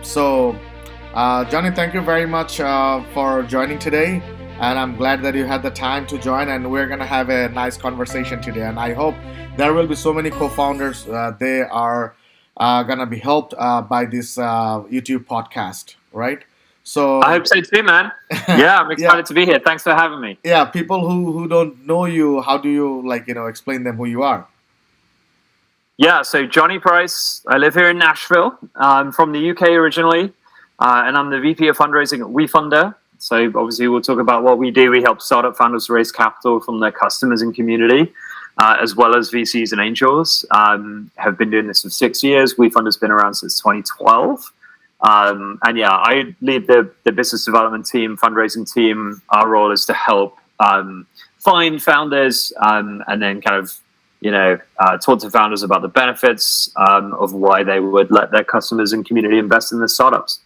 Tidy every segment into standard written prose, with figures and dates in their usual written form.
Jonny, thank you very much for joining today. And I'm glad that you had the time to join. And we're going to have a nice conversation today. And I hope there will be so many co-founders. They are going to be helped by this YouTube podcast, right? So I hope so too, man. Yeah, I'm excited to be here. Thanks for having me. Yeah, people who don't know you, how do you explain them who you are? Yeah, so Jonny Price. I live here in Nashville. I'm from the UK originally, and I'm the VP of fundraising at Wefunder. So obviously we'll talk about what we do. We help startup founders raise capital from their customers and community, as well as VCs and angels. Have been doing this for 6 years. Wefunder's been around since 2012. And yeah, I lead the business development team, fundraising team. Our role is to help find founders and then kind of, talk to founders about the benefits of why they would let their customers and community invest in the startups.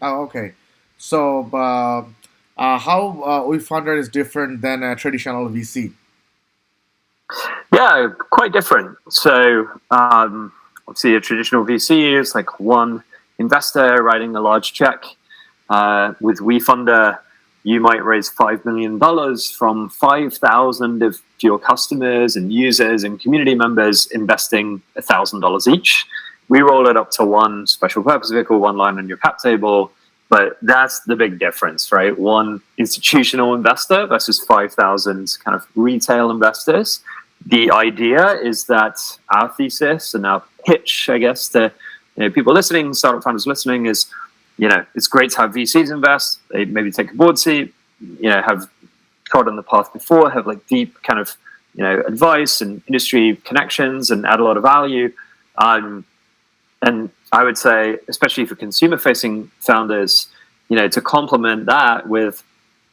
Oh, okay. So how Wefunder is different than a traditional VC? Yeah, quite different. So obviously a traditional VC is like one investor writing a large check. With Wefunder, you might raise $5 million from 5,000 of your customers and users and community members investing $1,000 each. We roll it up to one special purpose vehicle, one line on your cap table, but that's the big difference, right? One institutional investor versus 5,000 kind of retail investors. The idea is that our thesis and our pitch, I guess, to people listening, startup founders listening, is it's great to have VCs invest. They maybe take a board seat, have trodden the path before, have like deep kind of advice and industry connections, and add a lot of value. And I would say, especially for consumer-facing founders, to complement that with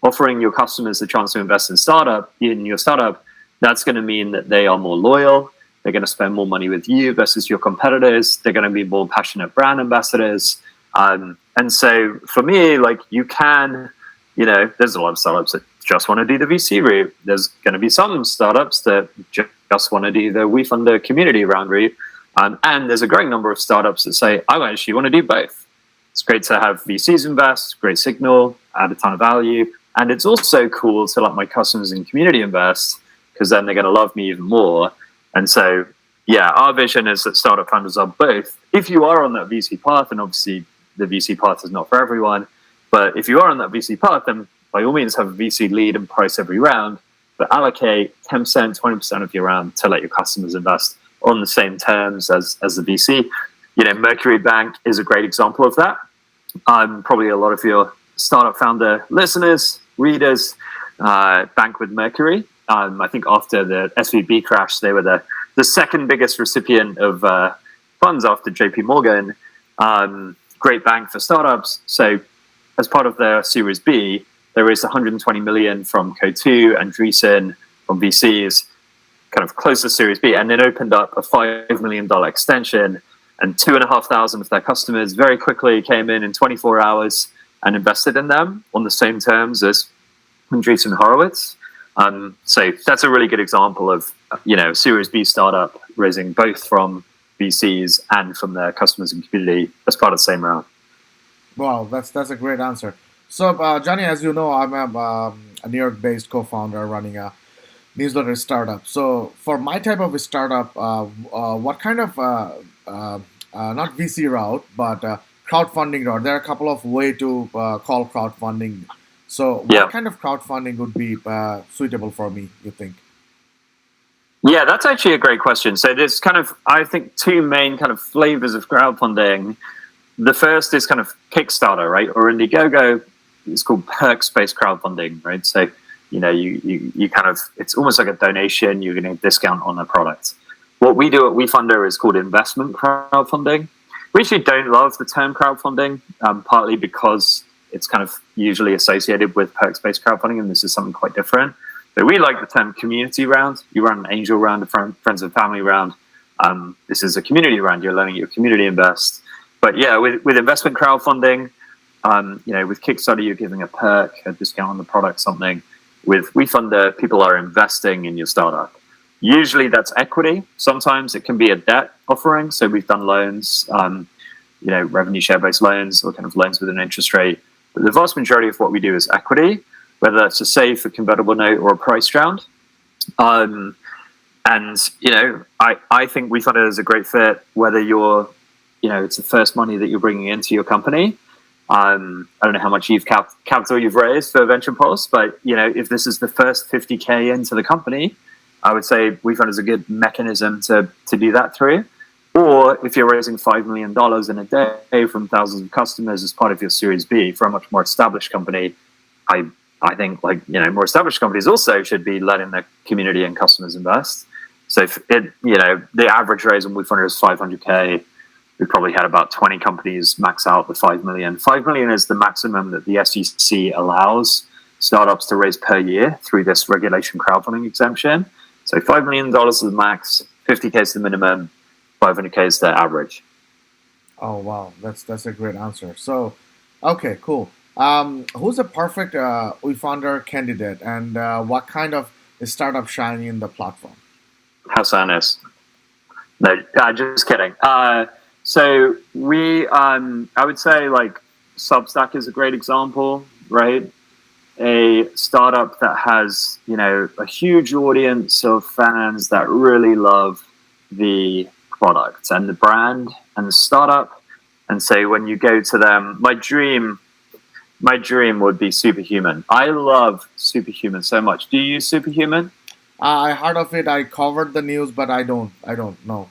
offering your customers the chance to invest in your startup, that's going to mean that they are more loyal. They're going to spend more money with you versus your competitors. They're going to be more passionate brand ambassadors. And so for me, like you can, there's a lot of startups that just want to do the VC route. There's going to be some startups that just want to do the Wefunder community round route. And there's a growing number of startups that say, I actually want to do both. It's great to have VCs invest, great signal, add a ton of value. And it's also cool to let my customers and community invest, because then they're going to love me even more. And so, yeah, our vision is that startup founders are both. If you are on that VC path, and obviously the VC path is not for everyone, but if you are on that VC path, then by all means have a VC lead and price every round, but allocate 10%, 20% of your round to let your customers invest on the same terms as the VC. Mercury Bank is a great example of that. Probably a lot of your startup founder listeners, readers, bank with Mercury. I think after the SVB crash, they were the second biggest recipient of funds after JP Morgan. Great bank for startups. So as part of their Series B, they raised $120 million from Co2 and Andreessen from VCs, kind of close to Series B, and then opened up a $5 million extension, and 2,500 of their customers very quickly came in 24 hours and invested in them on the same terms as Andreessen Horowitz. So that's a really good example of, Series B startup raising both from VCs and from their customers and community as part of the same round. Wow, that's a great answer. So, Jonny, as you know, I'm a New York-based co-founder running a newsletter startup. So, for my type of a startup, what kind of not VC route, but crowdfunding route? There are a couple of ways to call crowdfunding. So what kind of crowdfunding would be suitable for me, you think? Yeah, that's actually a great question. So there's kind of, I think, two main kind of flavors of crowdfunding. The first is kind of Kickstarter, right? Or Indiegogo, it's called perks-based crowdfunding, right? So, you kind of, it's almost like a donation, you're getting a discount on a product. What we do at Wefunder is called investment crowdfunding. We actually don't love the term crowdfunding, partly because it's kind of usually associated with perks-based crowdfunding, and this is something quite different. But we like the term community round. You run an angel round, a friends and family round. This is a community round. You're letting your community invest. But yeah, with investment crowdfunding, with Kickstarter, you're giving a perk, a discount on the product, something. With Wefunder, people are investing in your startup. Usually that's equity. Sometimes it can be a debt offering. So we've done loans. revenue share-based loans or kind of loans with an interest rate. But the vast majority of what we do is equity, whether that's a SAFE, a convertible note, or a price round. And I think Wefunder is a great fit, whether it's the first money that you're bringing into your company. I don't know how much capital you've raised for Venture Pulse, but if this is the first 50K into the company, I would say Wefunder is a good mechanism to do that through. Or if you're raising $5 million in a day from thousands of customers as part of your Series B for a much more established company, I think more established companies also should be letting their community and customers invest. So if the average raise on Wefunder is 500K. We probably had about 20 companies max out the 5 million. 5 million is the maximum that the SEC allows startups to raise per year through this regulation crowdfunding exemption. So $5 million is the max, 50K is the minimum, 500K is the average. Oh wow, that's a great answer. So, okay, cool. Who's a perfect Wefunder candidate, and what kind of startup shining in the platform? Hasan is. No, just kidding. So we, I would say Substack is a great example, right? A startup that has, a huge audience of fans that really love the product and the brand and the startup. And so when you go to them, my dream would be Superhuman. I love Superhuman so much. Do you use Superhuman? I heard of it. I covered the news, but I don't know.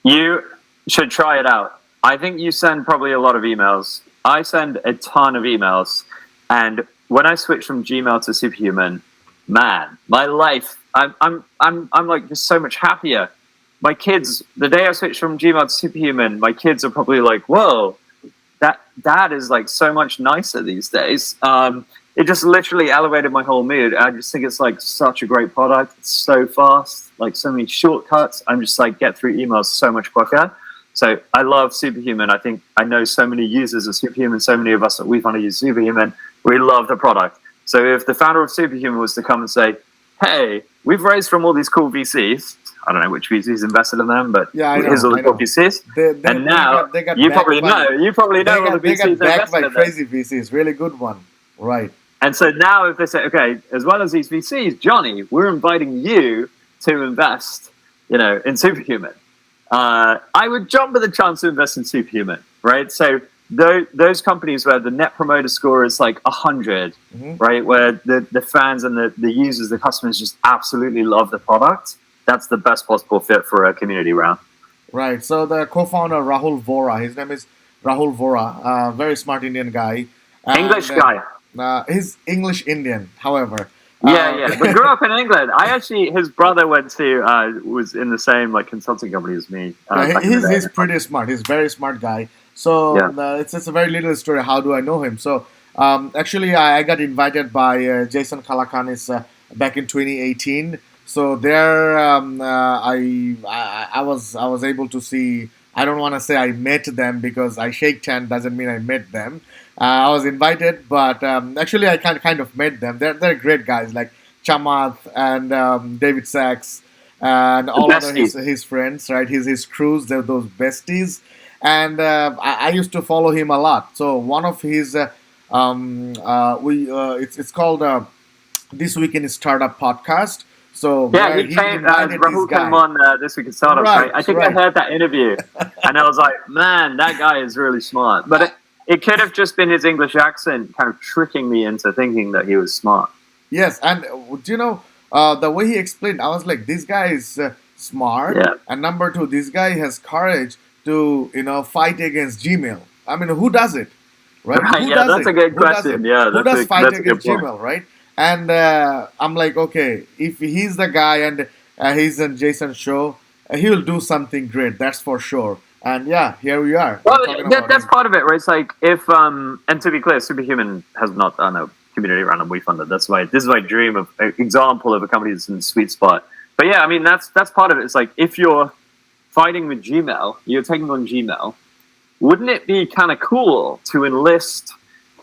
You should try it out. I think you send probably a lot of emails. I send a ton of emails, and when I switch from Gmail to Superhuman, man, my life, I'm just so much happier. My kids, the day I switched from Gmail to Superhuman, my kids are probably like, "Whoa, that is so much nicer these days." It just literally elevated my whole mood. I just think it's such a great product. It's so fast, so many shortcuts. I'm just get through emails so much quicker. So I love Superhuman. I think I know so many users of Superhuman. So many of us that want to use Superhuman. We love the product. So if the founder of Superhuman was to come and say, "Hey, we've raised from all these cool VCs. I don't know which VCs invested in them, but here's all the cool VCs. They got you probably know all the VCs they got backed by invested crazy VCs. Really good one, right? And so now if they say, okay, as well as these VCs, Jonny, we're inviting you to invest, in Superhuman. I would jump at the chance to invest in Superhuman, right? So those companies where the net promoter score is 100, right? Where the fans and the users, the customers just absolutely love the product. That's the best possible fit for a community round. Right. So the co-founder, Rahul Vora, his name is Rahul Vora, very smart Indian guy. English guy. He's English Indian, however. Yeah, but grew up in England. His brother was in the same consulting company as me. He's pretty smart. He's a very smart guy. So it's a very little story. How do I know him? So actually, I got invited by Jason Calacanis back in 2018. So there, I was able to see. I don't want to say I met them because I shake hand doesn't mean I met them. I was invited, but actually I kind of met them. They're great guys like Chamath and David Sachs and all other his friends, right? His crews, they're those besties. And I used to follow him a lot. So one of his it's called This Week in Startup podcast. So yeah, he Rahul came on This Week in Startups. Right. I think I heard that interview, and I was like, man, that guy is really smart. But it could have just been his English accent kind of tricking me into thinking that he was smart. Yes, and the way he explained, I was like, this guy is smart, and number two, this guy has courage to fight against Gmail. I mean, who does it, right? Who does that's a good question. Who does fight against Gmail, right? And I'm like, okay, if he's the guy and he's on Jason's show, he will do something great. That's for sure. And yeah, here we are. Well, that's part of it, right? It's if and to be clear, Superhuman has not done a community around a Wefunder. This is my dream of example of a company that's in the sweet spot. But yeah, I mean that's part of it. It's if you're fighting with Gmail, you're taking on Gmail. Wouldn't it be kind of cool to enlist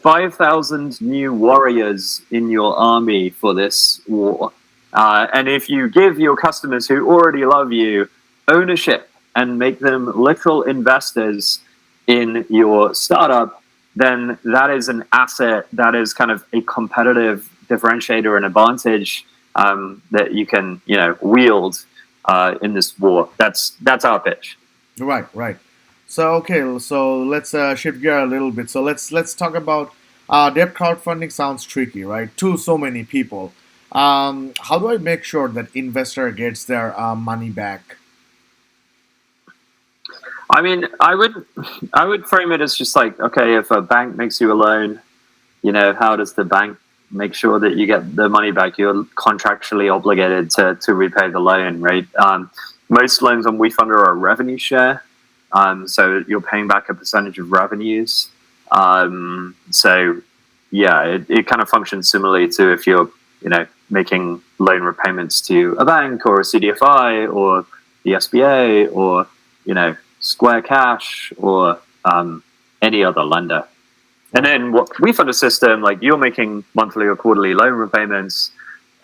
5,000 new warriors in your army for this war? And if you give your customers who already love you ownership and make them literal investors in your startup, then that is an asset that is kind of a competitive differentiator and advantage that you can, wield in this war. That's our pitch. Right, right. So okay, so let's shift gear a little bit. So let's talk about debt crowdfunding. Sounds tricky, right? To so many people. How do I make sure that investor gets their money back? I mean, I would frame it as just like, okay, if a bank makes you a loan, how does the bank make sure that you get the money back? You're contractually obligated to repay the loan, right? Most loans on Wefunder are revenue share, so you're paying back a percentage of revenues. So yeah, it kind of functions similarly to if you're making loan repayments to a bank or a CDFI or the SBA or Square Cash or any other lender. And then what we fund a system, like you're making monthly or quarterly loan repayments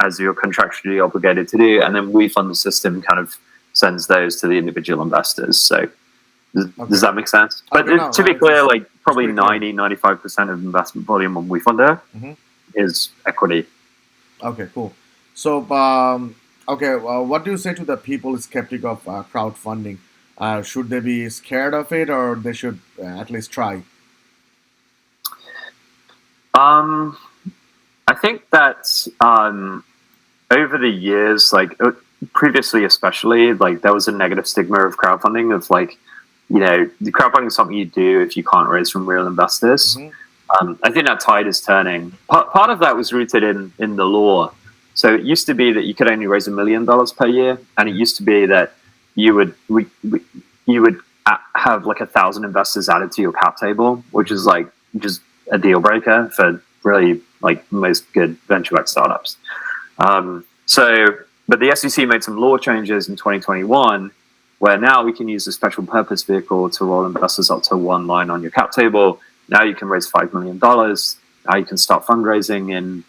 as you're contractually obligated to do, and then we fund the system kind of sends those to the individual investors. So does that make sense? But Okay, no, to be no, clear, like probably pretty clear. 90-95% of investment volume on WeFunder Mhm. is equity. Okay, cool. So, okay, well, what do you say to the people skeptic of crowdfunding? Should they be scared of it, or they should at least try? Um, I think that over the years, like previously especially, like there was a negative stigma of crowdfunding of like, the crowdfunding is something you do if you can't raise from real investors. Hmm. I think that tide is turning. Part of that was rooted in the law. So it used to be that you could only raise $1 million per year, and it used to be that you would you would have like 1,000 investors added to your cap table, which is like just a deal breaker for really like most good venture-backed startups. But the SEC made some law changes in 2021 where now we can use a special purpose vehicle to roll investors up to one line on your cap table. Now you can raise $5 million. Now you can start fundraising in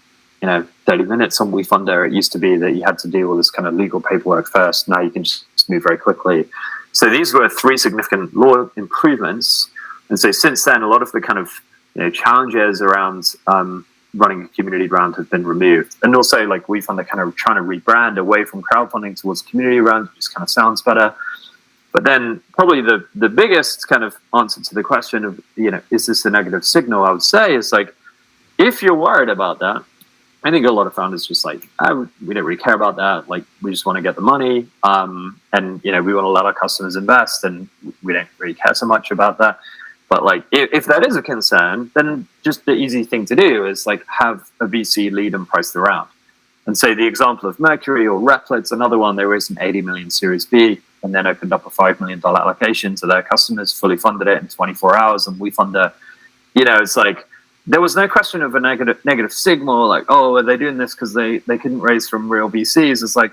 30 minutes on WeFunder. It used to be that you had to do all this kind of legal paperwork first. Now you can just move very quickly. So these were three significant law improvements. And so since then, a lot of the kind of challenges around running a community round have been removed. And also, like WeFunder kind of trying to rebrand away from crowdfunding towards community round, which just kind of sounds better. But then probably the biggest kind of answer to the question of, is this a negative signal, I would say is like, if you're worried about that, I think a lot of founders just like, we don't really care about that. Like, we just want to get the money. And, we want to let our customers invest and we don't really care so much about that. But like, if that is a concern, then just the easy thing to do is like have a VC lead and price the round. And so the example of Mercury or Replit's another one, they raised an 80 million Series B and then opened up a $5 million allocation to their customers, fully funded it in 24 hours. And WeFunder, it's like, there was no question of a negative signal, like, oh, are they doing this because they couldn't raise from real VCs? It's like,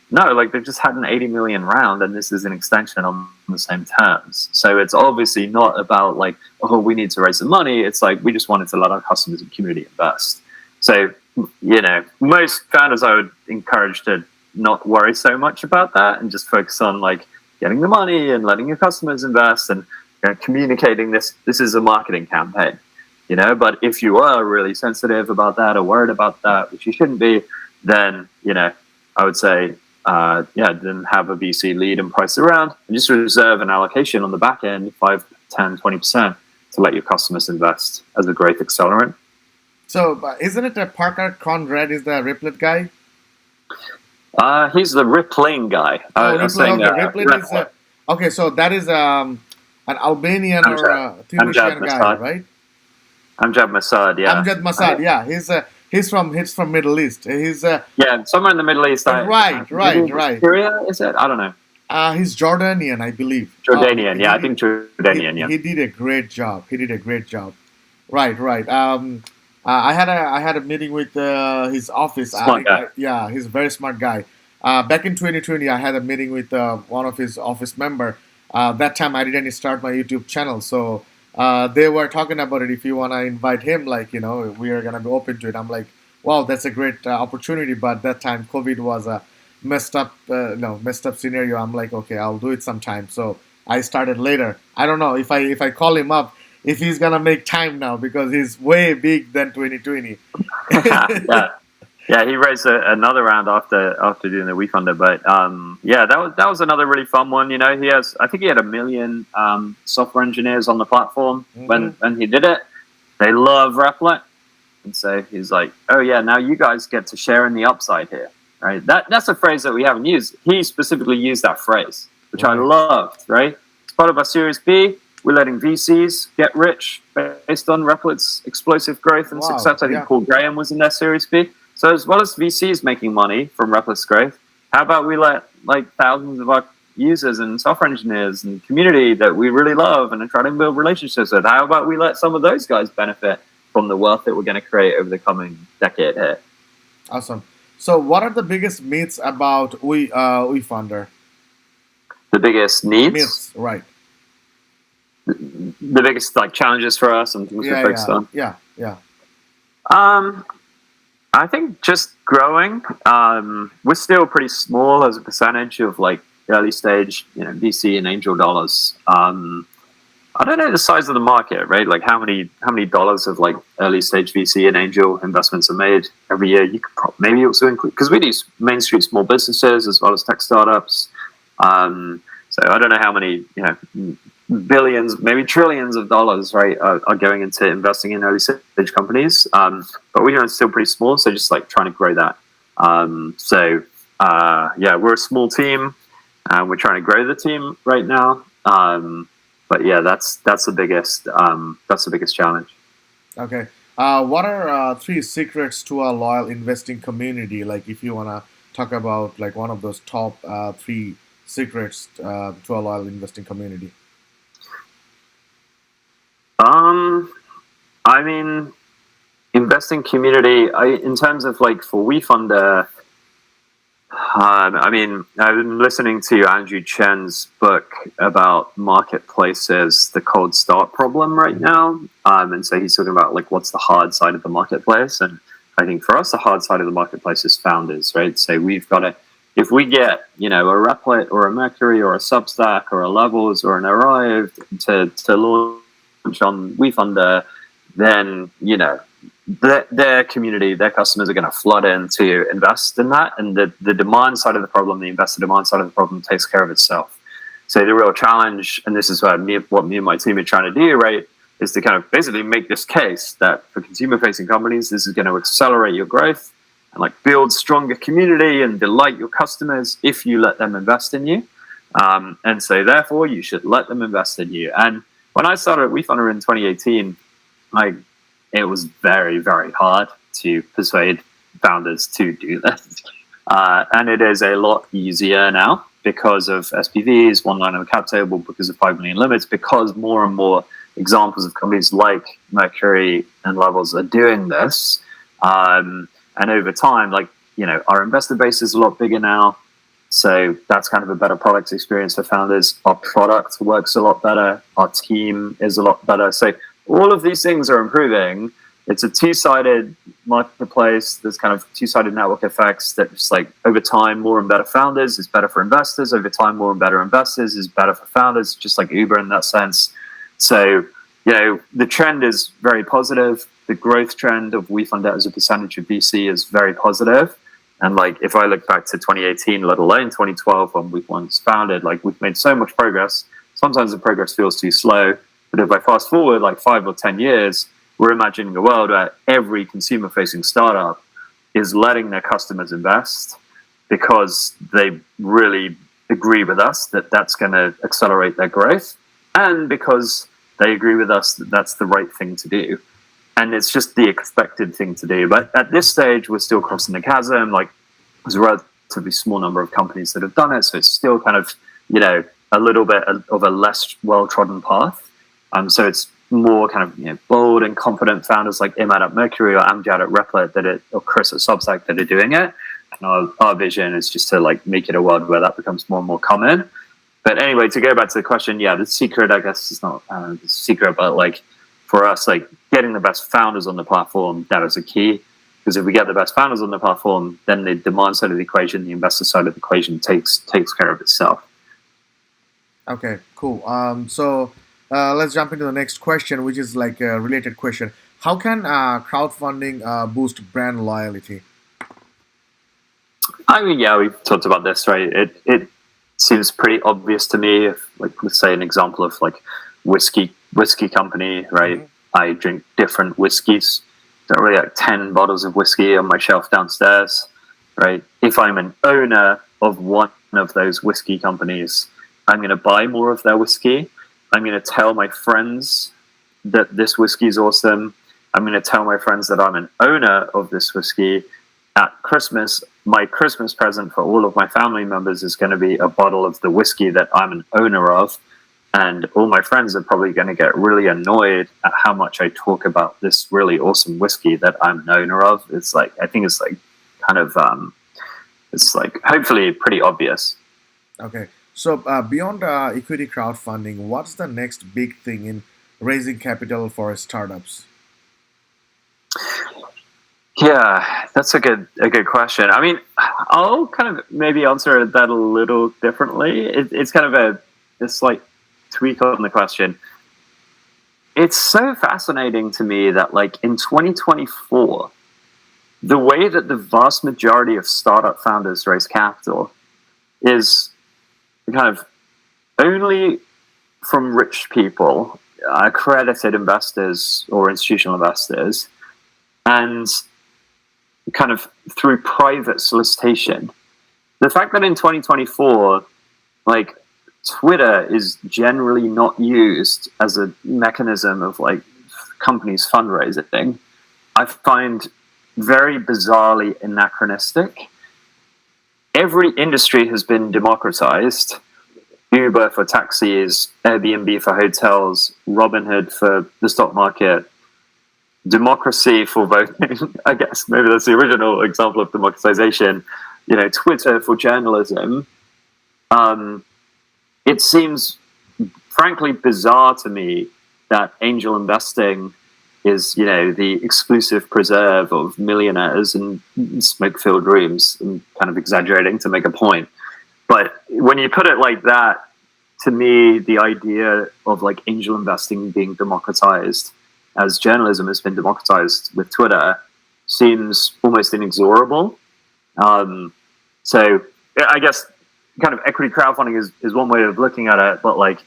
no, like they've just had an 80 million round and this is an extension on the same terms. So it's obviously not about like, oh, we need to raise some money. It's like, we just wanted to let our customers and community invest. So, most founders I would encourage to not worry so much about that and just focus on like getting the money and letting your customers invest and communicating this is a marketing campaign. But if you are really sensitive about that or worried about that, which you shouldn't be, then, I would say, then have a VC lead and price around and just reserve an allocation on the back end, 5, 10, 20% to let your customers invest as a growth accelerant. So, isn't it that Parker Conrad is the Riplet guy? He's the rippling guy. Oh, I was Riplet. saying, Okay, Riplet is okay. So that is an Albanian or Tunisian guy, right? Amjad Masad, yeah. Amjad Masad, yeah. He's from Middle East. He's yeah, somewhere in the Middle East. Right. Syria, is it? I don't know. He's Jordanian, I believe. Jordanian, I think Jordanian. Yeah, he did a great job. Right. I had a meeting with his office. Smart guy. Yeah, he's a very smart guy. Back in 2020, I had a meeting with one of his office member. That time, I didn't start my YouTube channel, so they were talking about it. If you want to invite him, like we are gonna be open to it. I'm like, wow, that's a great opportunity. But that time, COVID was a messed up scenario. I'm like, okay, I'll do it sometime. So I started later. I don't know if I call him up if he's gonna make time now because he's way big than 2020. Yeah. Yeah, he raised another round after doing the Wefunder, but yeah, that was another really fun one. You know, I think he had 1 million software engineers on the platform Hmm. when he did it. They love Replit, and so he's like, oh yeah, now you guys get to share in the upside here, right? That's a phrase that we haven't used. He specifically used that phrase, which I Right. loved. Right, it's part of our Series B. We're letting VCs get rich based on Replit's explosive growth and Wow. success. I think Yeah. Paul Graham was in their Series B. So as well as VCs making money from Replit's growth, how about we let like thousands of our users and software engineers and community that we really love and are trying to build relationships with, how about we let some of those guys benefit from the wealth that we're going to create over the coming decade here? Awesome. So, what are the biggest myths about Wefunder? The biggest needs, Myths, right? the biggest like challenges for us and things we're Yeah, focused yeah, on. yeah, yeah. Um, I think just growing. We're still pretty small as a percentage of like early stage, VC and angel dollars. I don't know the size of the market, right? Like how many dollars of like early stage VC and angel investments are made every year. You could maybe also include because we do Main Street small businesses as well as tech startups. So I don't know how many billions, maybe trillions of dollars, right, are going into investing in early stage companies. But we're still pretty small, so just like trying to grow that. Yeah, we're a small team, and we're trying to grow the team right now. But yeah, that's the biggest challenge. Okay. What are three secrets to a loyal investing community? Like, if you wanna talk about like one of those top three secrets to a loyal investing community. Um, I mean, investing community. In terms of like for WeFunder, I mean, I've been listening to Andrew Chen's book about marketplaces, the cold start problem right now. And so he's talking about like what's the hard side of the marketplace. And I think for us, the hard side of the marketplace is founders, right? So we've got to, if we get, a Replit or a Mercury or a Substack or a Levels or an Arrived to launch on WeFunder, then, their community, their customers are going to flood in to invest in that. And the demand side of the problem, the investor demand side of the problem takes care of itself. So the real challenge, and this is what me and my team are trying to do, right, is to kind of basically make this case that for consumer facing companies, this is going to accelerate your growth and like build stronger community and delight your customers if you let them invest in you. And so therefore you should let them invest in you. And when I started at WeFunder in 2018, like, it was very, very hard to persuade founders to do this. And it is a lot easier now because of SPVs, one line on the cap table, because of 5 million limits, because more and more examples of companies like Mercury and Levels are doing this. And over time, our investor base is a lot bigger now. So that's kind of a better product experience for founders. Our product works a lot better. Our team is a lot better. So all of these things are improving. It's a two-sided marketplace. There's kind of two-sided network effects that just like over time, more and better founders is better for investors. Over time, more and better investors is better for founders, just like Uber in that sense. So, the trend is very positive. The growth trend of WeFunder as a percentage of VC is very positive. And like, if I look back to 2018, let alone 2012, when we once founded, like we've made so much progress. Sometimes the progress feels too slow. But if I fast forward like 5 or 10 years, we're imagining a world where every consumer-facing startup is letting their customers invest because they really agree with us that that's going to accelerate their growth, and because they agree with us that that's the right thing to do. And it's just the expected thing to do. But at this stage, we're still crossing the chasm. Like, there's a relatively small number of companies that have done it, so it's still kind of, a little bit of a less well-trodden path. So it's more kind of bold and confident founders like Imad at Mercury or Amjad at Replit or Chris at Substack that are doing it. And our vision is just to like make it a world where that becomes more and more common. But anyway, to go back to the question, the secret, I guess, is not the secret, but like for us, like getting the best founders on the platform, that is a key. Because if we get the best founders on the platform, then the demand side of the equation, the investor side of the equation takes care of itself. Okay, cool. Let's jump into the next question, which is like a related question. How can crowdfunding boost brand loyalty? I mean, yeah, we've talked about this, right? It seems pretty obvious to me. If, like, let's say an example of like whiskey company, right? Hmm. I drink different whiskeys. Don't really like 10 bottles of whiskey on my shelf downstairs, right? If I'm an owner of one of those whiskey companies, I'm going to buy more of their whiskey. I'm going to tell my friends that this whiskey is awesome. I'm going to tell my friends that I'm an owner of this whiskey. At Christmas, my Christmas present for all of my family members is going to be a bottle of the whiskey that I'm an owner of. And all my friends are probably going to get really annoyed at how much I talk about this really awesome whiskey that I'm an owner of. It's like, I think it's like kind of, it's like hopefully pretty obvious. Okay. Beyond equity crowdfunding, what's the next big thing in raising capital for startups? Yeah, that's a good question. I mean, I'll kind of maybe answer that a little differently. It's kind of a slight tweak on the question. It's so fascinating to me that like in 2024, the way that the vast majority of startup founders raise capital is kind of only from rich people, accredited investors or institutional investors, and kind of through private solicitation. The fact that in 2024, like Twitter is generally not used as a mechanism of like companies fundraising, I find very bizarrely anachronistic. Every industry has been democratized. Uber for taxis, Airbnb for hotels, Robinhood for the stock market, democracy for voting. I guess maybe that's the original example of democratization. You know, Twitter for journalism. Um, it seems frankly bizarre to me that angel investing is, you know, the exclusive preserve of millionaires and smoke-filled rooms. And kind of exaggerating to make a point, but when you put it like that, to me, the idea of like angel investing being democratized as journalism has been democratized with Twitter seems almost inexorable. Um, so I guess kind of equity crowdfunding is one way of looking at it, but like,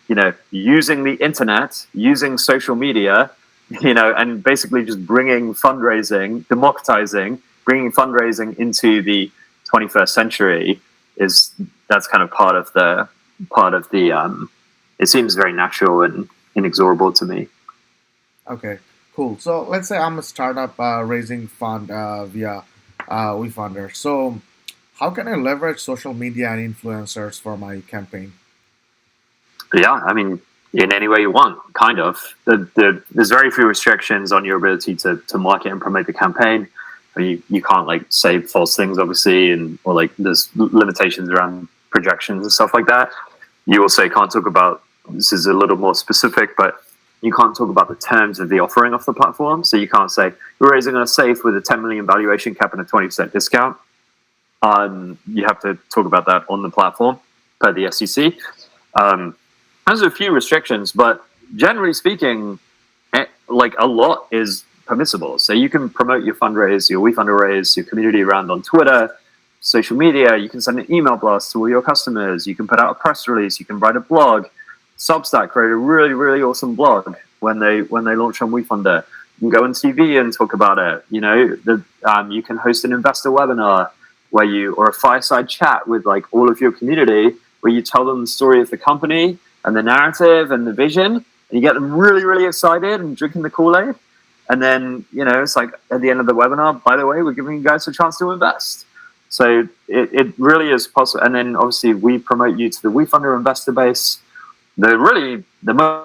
you know, using the internet, using social media, you know, and basically just bringing fundraising, democratizing, bringing fundraising into the 21st century is that's kind of part of the it seems very natural and inexorable to me. Okay, cool. So let's say I'm a startup raising fund via Wefunder. So how can I leverage social media and influencers for my campaign? Yeah, I mean, in any way you want, kind of. There's very few restrictions on your ability to market and promote the campaign. You can't like say false things, obviously, and or like there's limitations around projections and stuff like that. You also can't talk about, this is a little more specific, but you can't talk about the terms of the offering of the platform. So you can't say we're raising a safe with a 10 million valuation cap and a 20% discount. You have to talk about that on the platform per the SEC. There's a few restrictions, but generally speaking, like a lot is permissible. So you can promote your fundraise, your WeFunder raise, your community around on Twitter, social media. You can send an email blast to all your customers. You can put out a press release. You can write a blog. Substack created a really, really awesome blog when they launched on WeFunder. You can go on TV and talk about it. You know, you can host an investor webinar where you, or a fireside chat with like all of your community, where you tell them the story of the company and the narrative and the vision, and you get them really, really excited and drinking the Kool-Aid. And then, you know, it's like at the end of the webinar, by the way, we're giving you guys a chance to invest. So it really is possible. And then obviously we promote you to the WeFunder investor base. The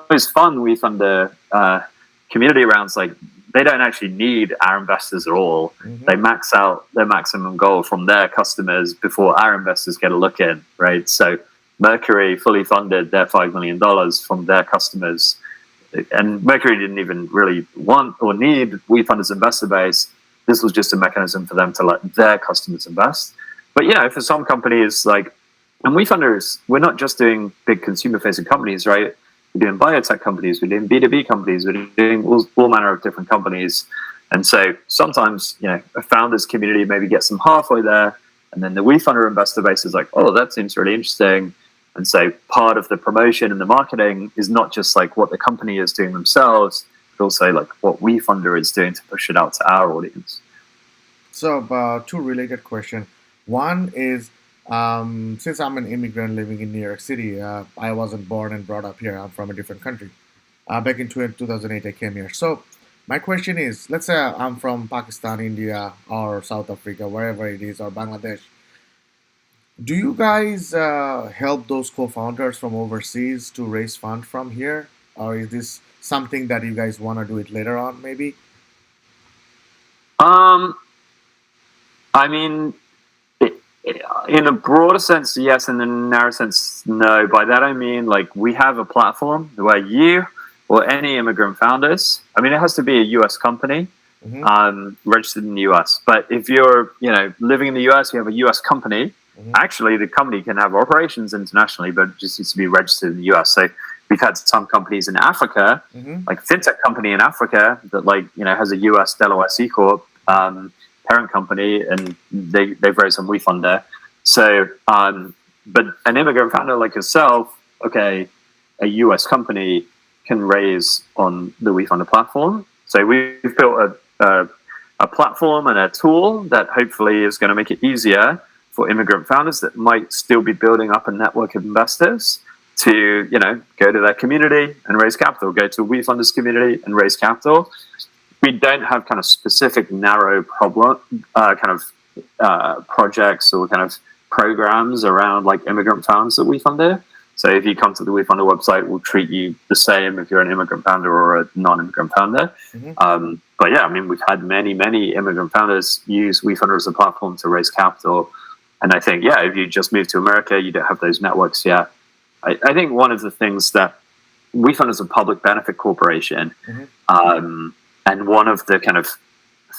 most fun WeFunder community rounds, like they don't actually need our investors at all. Mm-hmm. They max out their maximum goal from their customers before our investors get a look in, right? So Mercury fully funded their $5 million from their customers. And Mercury didn't even really want or need WeFunder's investor base. This was just a mechanism for them to let their customers invest. But, you know, for some companies, like And Wefunders, we're not just doing big consumer-facing companies, right? We're doing biotech companies, we're doing B2B companies, we're doing all manner of different companies. And so sometimes, a founders community maybe gets them halfway there, and then the Wefunder investor base is like, oh, that seems really interesting. And so part of the promotion and the marketing is not just like what the company is doing themselves, but also like what Wefunder is doing to push it out to our audience. So, two related questions. One is, since I'm an immigrant living in New York City, I wasn't born and brought up here. I'm from a different country. Back in 2008, I came here. So, my question is, let's say I'm from Pakistan, India, or South Africa, wherever it is, or Bangladesh. Do you guys help those co-founders from overseas to raise funds from here, or is this something that you guys want to do it later on, maybe? Um, I mean, in a broader sense, yes. In a narrow sense, no. By that I mean, like, we have a platform where you or any immigrant founders. I mean, it has to be a U.S. company, Mm-hmm. registered in the U.S. But if you're, living in the U.S., you have a U.S. company. Mm-hmm. Actually, the company can have operations internationally, but it just needs to be registered in the U.S. So we've had some companies in Africa, Mm-hmm. like fintech company in Africa that has a US Delaware C corp parent company, and they've raised some Wefunder. So, but an immigrant founder like yourself, okay, a US company can raise on the Wefunder platform. So we've built a platform and a tool that hopefully is going to make it easier for immigrant founders that might still be building up a network of investors to, go to their community and raise capital, go to Wefunder's community and raise capital. We don't have kind of specific narrow projects or kind of programs around like immigrant founders that Wefunder. So if you come to the Wefunder website, we'll treat you the same if you're an immigrant founder or a non-immigrant founder. Mm-hmm. But yeah, I mean, we've had many immigrant founders use Wefunder as a platform to raise capital. And I think, yeah, if you just move to America, you don't have those networks yet. I think one of the things that Wefund is a public benefit corporation, Mm-hmm. and one of the kind of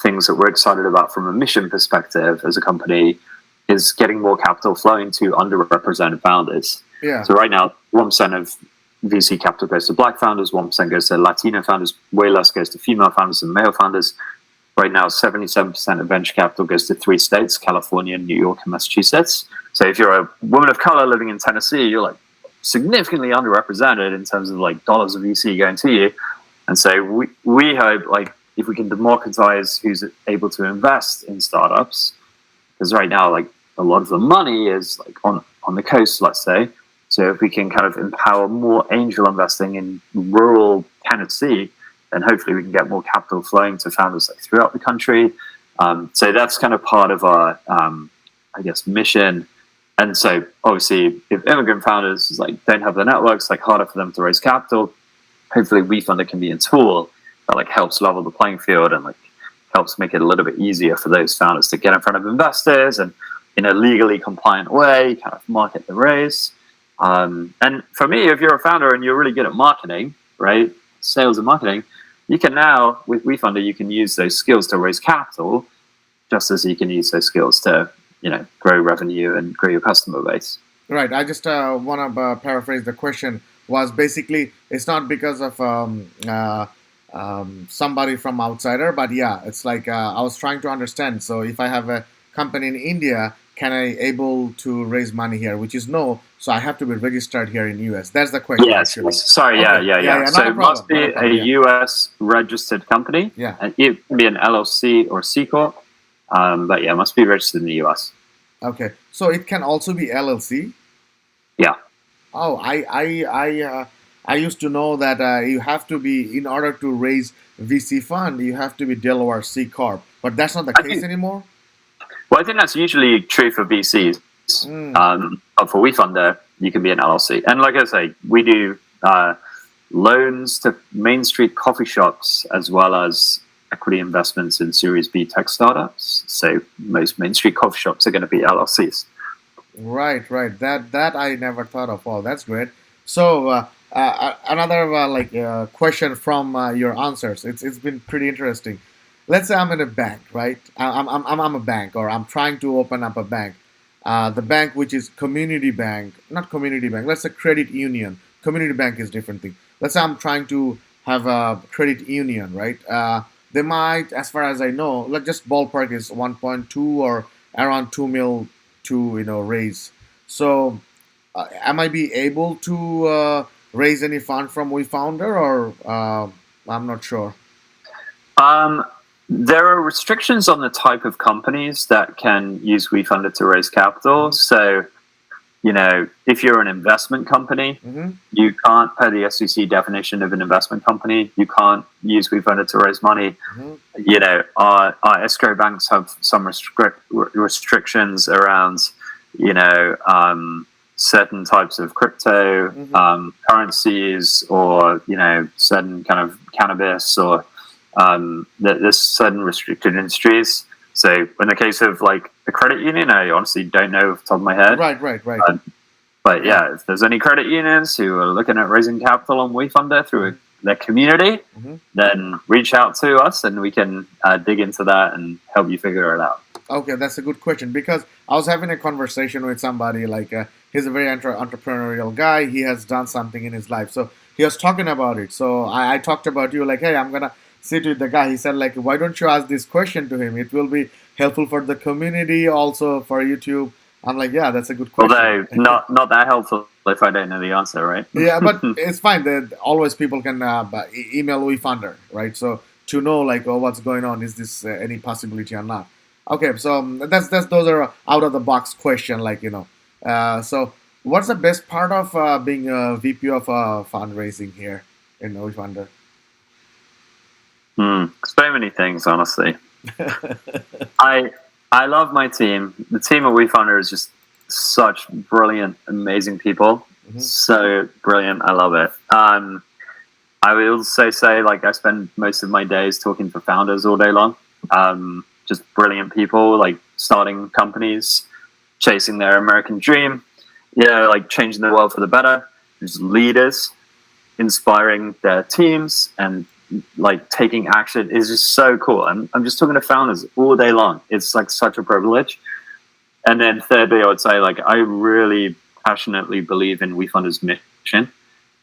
things that we're excited about from a mission perspective as a company is getting more capital flowing to underrepresented founders. Yeah. So right now, 1% of VC capital goes to Black founders, 1% goes to Latino founders, way less goes to female founders and male founders. Right now, 77% of venture capital goes to 3 states, California, New York, and Massachusetts. So if you're a woman of color living in Tennessee, you're like significantly underrepresented in terms of like dollars of VC going to you. And so we hope like if we can democratize who's able to invest in startups, because right now like a lot of the money is like on the coast, let's say. So if we can kind of empower more angel investing in rural Tennessee, then hopefully we can get more capital flowing to founders like throughout the country. So that's kind of part of our, I guess, mission. And so obviously, if immigrant founders like don't have the networks, like harder for them to raise capital, hopefully Wefunder can be a tool that like helps level the playing field and like helps make it a little bit easier for those founders to get in front of investors and in a legally compliant way, kind of market the raise. And for me, if you're a founder and you're really good at marketing, right, sales and marketing, you can now, with Wefunder, you can use those skills to raise capital, just as you can use those skills to, grow revenue and grow your customer base. Right. I just want to paraphrase the question. Was basically it's not because of somebody from outsider, but yeah, it's like I was trying to understand. So if I have a company in India, can I able to raise money here? Which is no. So I have to be registered here in US. That's the question. Yes. Actually. Sorry. Okay. Yeah. So it must be a US registered company. Yeah. And it can be an LLC or C corp. But yeah, it must be registered in the US. Okay. So it can also be LLC. Yeah. Oh, I used to know that you have to be in order to raise VC fund, you have to be Delaware C corp, but that's not the case anymore. Well, I think that's usually true for VCs. But for Wefunder, you can be an LLC. And like I say, we do loans to Main Street coffee shops as well as equity investments in Series B tech startups. So most Main Street coffee shops are going to be LLCs. Right. That I never thought of. Oh, that's great. So another question from your answers. It's been pretty interesting. Let's say I'm in a bank, right? I'm a bank, or I'm trying to open up a bank. The bank, which is community bank, not community bank, let's say credit union. Community bank is different thing. Let's say I'm trying to have a credit union, right? They might, as far as I know, like just ballpark is 1.2 or around 2 mil to raise. So, am I be able to raise any fund from WeFounder, or I'm not sure. Um, there are restrictions on the type of companies that can use Wefunder to raise capital. So, if you're an investment company, Mm-hmm. you can't, per the SEC definition of an investment company, you can't use Wefunder to raise money. Mm-hmm. Our escrow banks have some restrictions around, certain types of crypto Mm-hmm. currencies, or certain kind of cannabis, or there's certain restricted industries. So in the case of like the credit union, I honestly don't know off the top of my head. Right, right, right. But yeah, if there's any credit unions who are looking at raising capital on WeFunder through their community, Mm-hmm. then reach out to us and we can dig into that and help you figure it out. Okay, that's a good question because I was having a conversation with somebody like he's a very entrepreneurial guy. He has done something in his life, so he was talking about it. So I talked about you like, hey, I'm gonna sit with the guy. He said like, why don't you ask this question to him? It will be helpful for the community, also for YouTube. I'm like, yeah, that's a good question. Although not that helpful if I don't know the answer, right? Yeah, but it's fine. Always people can email WeFunder, right? So to know like, oh, what's going on? Is this any possibility or not? Okay, so that's those are out of the box question, like So what's the best part of being a VP of fundraising here in WeFunder? So many things, honestly. I I love my team. The team at WeFunder is just such brilliant, amazing people. Hmm. So brilliant. I love it. I will also say, like, I spend most of my days talking to founders all day long. Just brilliant people, like starting companies, chasing their American dream, like changing the world for the better. Just leaders, inspiring their teams, and like taking action is just so cool. I'm just talking to founders all day long. It's like such a privilege. And then thirdly, I would say, like, I really passionately believe in WeFunder's mission.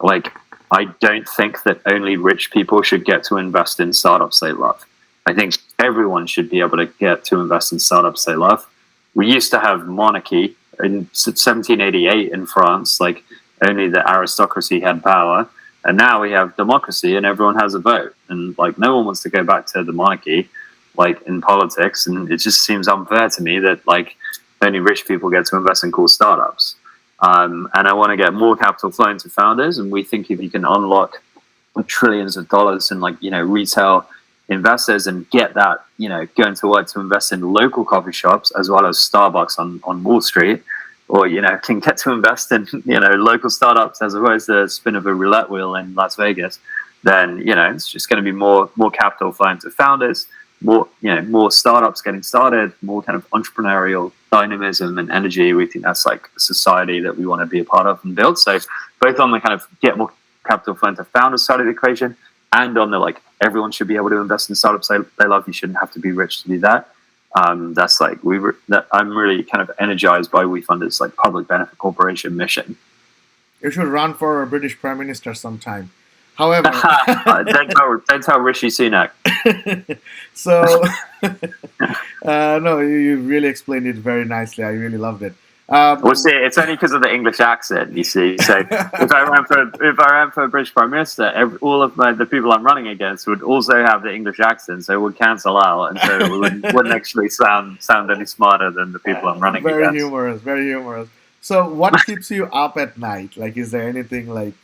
Like, I don't think that only rich people should get to invest in startups they love. I think everyone should be able to get to invest in startups they love. We used to have monarchy in 1788 in France, like only the aristocracy had power. And now we have democracy and everyone has a vote. And like no one wants to go back to the monarchy, like in politics. And it just seems unfair to me that like only rich people get to invest in cool startups. And I want to get more capital flowing to founders. And we think if you can unlock trillions of dollars in like, retail investors and get that, going to work to invest in local coffee shops as well as Starbucks on Wall Street, or, can get to invest in, local startups as opposed to the spin of a roulette wheel in Las Vegas, then, it's just going to be more capital flowing to founders, more startups getting started, more kind of entrepreneurial dynamism and energy. We think that's like a society that we want to be a part of and build. So both on the kind of get more capital flowing to founders side of the equation, and on the like everyone should be able to invest in startups they love. You shouldn't have to be rich to do that. That's like I'm really kind of energized by WeFunder's like public benefit corporation mission. You should run for a British Prime Minister sometime. However, don't tell Rishi Sunak. So no, you really explained it very nicely. I really loved it. Well, see, it's only because of the English accent, you see. So if I ran for British Prime Minister, all of the people I'm running against would also have the English accent, so it would cancel out, and so it wouldn't actually sound any smarter than the people I'm running very against. humorous, very humorous. So, what keeps you up at night? Like, is there anything like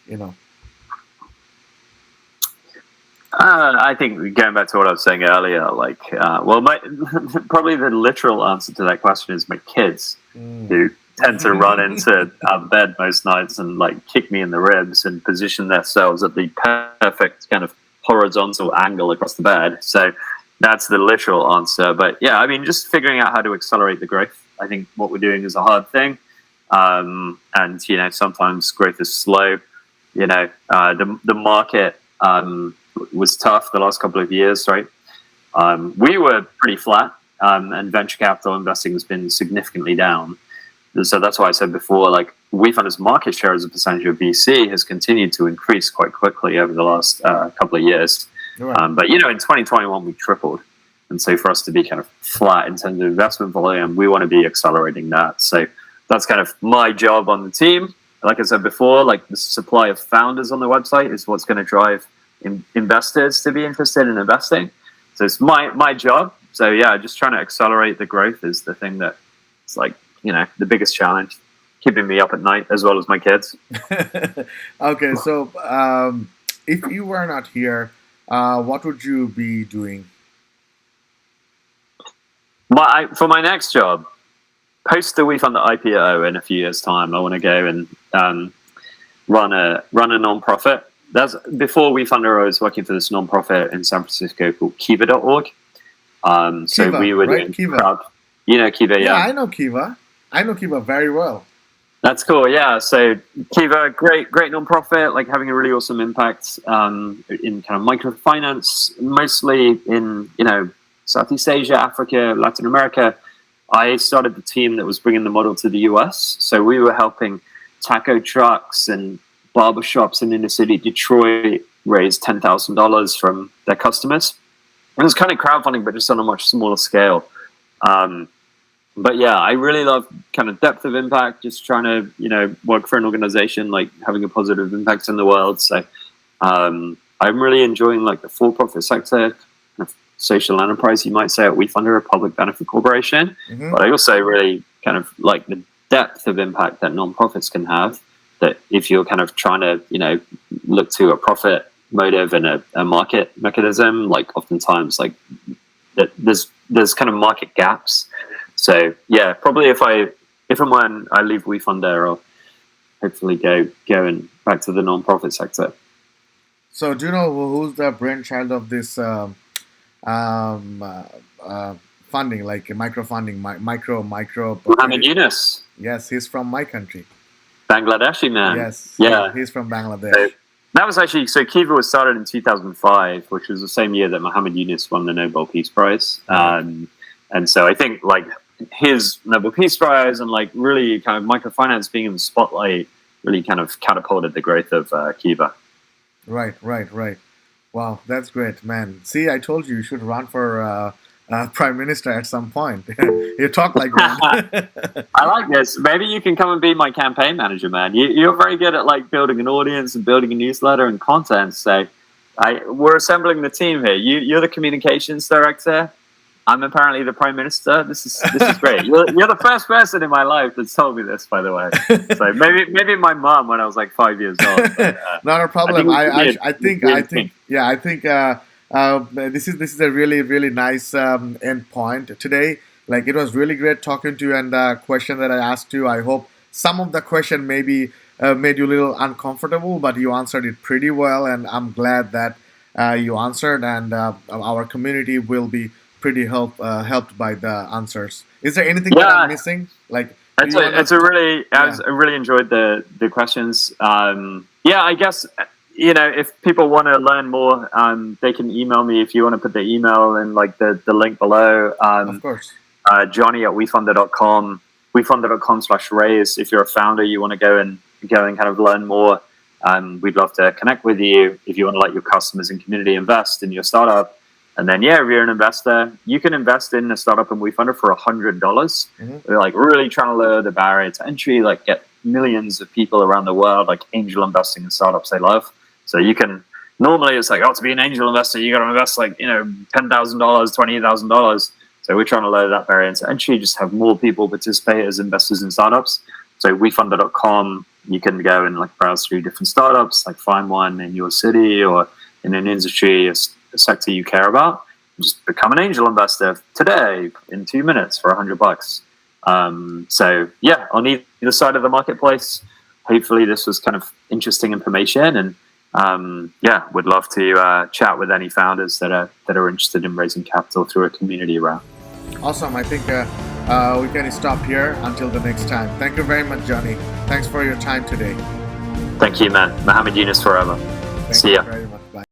I think going back to what I was saying earlier, like, probably the literal answer to that question is my kids, who tend to run into our bed most nights and like kick me in the ribs and position themselves at the perfect kind of horizontal angle across the bed. So that's the literal answer. But yeah, I mean, just figuring out how to accelerate the growth. I think what we're doing is a hard thing, and sometimes growth is slow. The market was tough the last couple of years, right? We were pretty flat, and venture capital investing has been significantly down. so that's why I said before, like Wefunder's market share as a percentage of VC has continued to increase quite quickly over the last couple of years. Right. But in 2021 we tripled, and so for us to be kind of flat in terms of investment volume, we want to be accelerating that. So that's kind of my job on the team. Like I said before, like the supply of founders on the website is what's going to drive investors to be interested in investing. So it's my job. So yeah, just trying to accelerate the growth is the thing that it's like, the biggest challenge, keeping me up at night as well as my kids. Okay, so if you were not here, what would you be doing? For my next job, post the Wefunder IPO in a few years' time, I want to go and run a non-profit. That's before Wefunder. I was working for this non-profit in San Francisco called Kiva.org. So Kiva, we were right? doing Kiva. Kiva, Yeah, I know Kiva. I know Kiva very well. That's cool. Yeah. So Kiva, great non-profit, like having a really awesome impact in kind of microfinance, mostly in Southeast Asia, Africa, Latin America. I started the team that was bringing the model to the US. So we were helping taco trucks and barbershops in inner city Detroit raise $10,000 from their customers. It was kind of crowdfunding, but just on a much smaller scale. But yeah, I really love kind of depth of impact, just trying to, work for an organization, like having a positive impact in the world. So I'm really enjoying like the for-profit sector, kind of social enterprise, you might say, at Wefunder, a public benefit corporation. Mm-hmm. But I also really kind of like the depth of impact that nonprofits can have, that if you're kind of trying to, look to a profit motive and a market mechanism, like oftentimes like there's kind of market gaps. So yeah, probably if and when I leave Wefunder, I'll hopefully go and back to the non-profit sector. So do you know who's the brainchild of this funding, like micro funding, micro? Mohammed Yunus. Yes, he's from my country. Bangladeshi man. Yes. Yeah. He's from Bangladesh. So that was actually, so Kiva was started in 2005, which was the same year that Mohammed Yunus won the Nobel Peace Prize. And so I think like his Nobel Peace Prize and like really kind of microfinance being in the spotlight really kind of catapulted the growth of Kiva. Right. Wow, that's great, man. See, I told you should run for Prime Minister at some point. You talk like that. I like this. Maybe you can come and be my campaign manager, man. You're very good at like building an audience and building a newsletter and content. So we're assembling the team here. You're the communications director. I'm apparently the Prime Minister. This is great. You're the first person in my life that's told me this, by the way. So maybe my mom when I was like 5 years old. But, not a problem. I think this is a really nice end point today. Like it was really great talking to you, and the question that I asked you, I hope some of the question maybe made you a little uncomfortable, but you answered it pretty well, and I'm glad that you answered, and our community will be pretty helped by the answers. Is there anything that I'm missing? Like I really enjoyed the questions. I guess if people want to learn more, they can email me. If you want to put the email in like the link below. Of course. Jonny at wefunder.com, wefunder.com/raise. If you're a founder, you want to go and kind of learn more. We'd love to connect with you. If you want to let your customers and community invest in your startup. And then, if you're an investor, you can invest in a startup in Wefunder for $100. Mm-hmm. We're like really trying to lower the barrier to entry, like get millions of people around the world, like angel investing in startups they love. So you can, normally it's like, to be an angel investor, you got to invest like, $10,000, $20,000. So we're trying to lower that barrier to entry, just have more people participate as investors in startups. So wefunder.com, you can go and like browse through different startups, like find one in your city or in an industry, a sector you care about. Just become an angel investor today in 2 minutes for $100. On either side of the marketplace, hopefully this was kind of interesting information, and would love to chat with any founders that are interested in raising capital through a community route. Awesome. I think we can stop here until the next time. Thank you very much, Jonny. Thanks for your time today. Thank you, man. Mohammed Yunus forever. Thank See you ya. very much.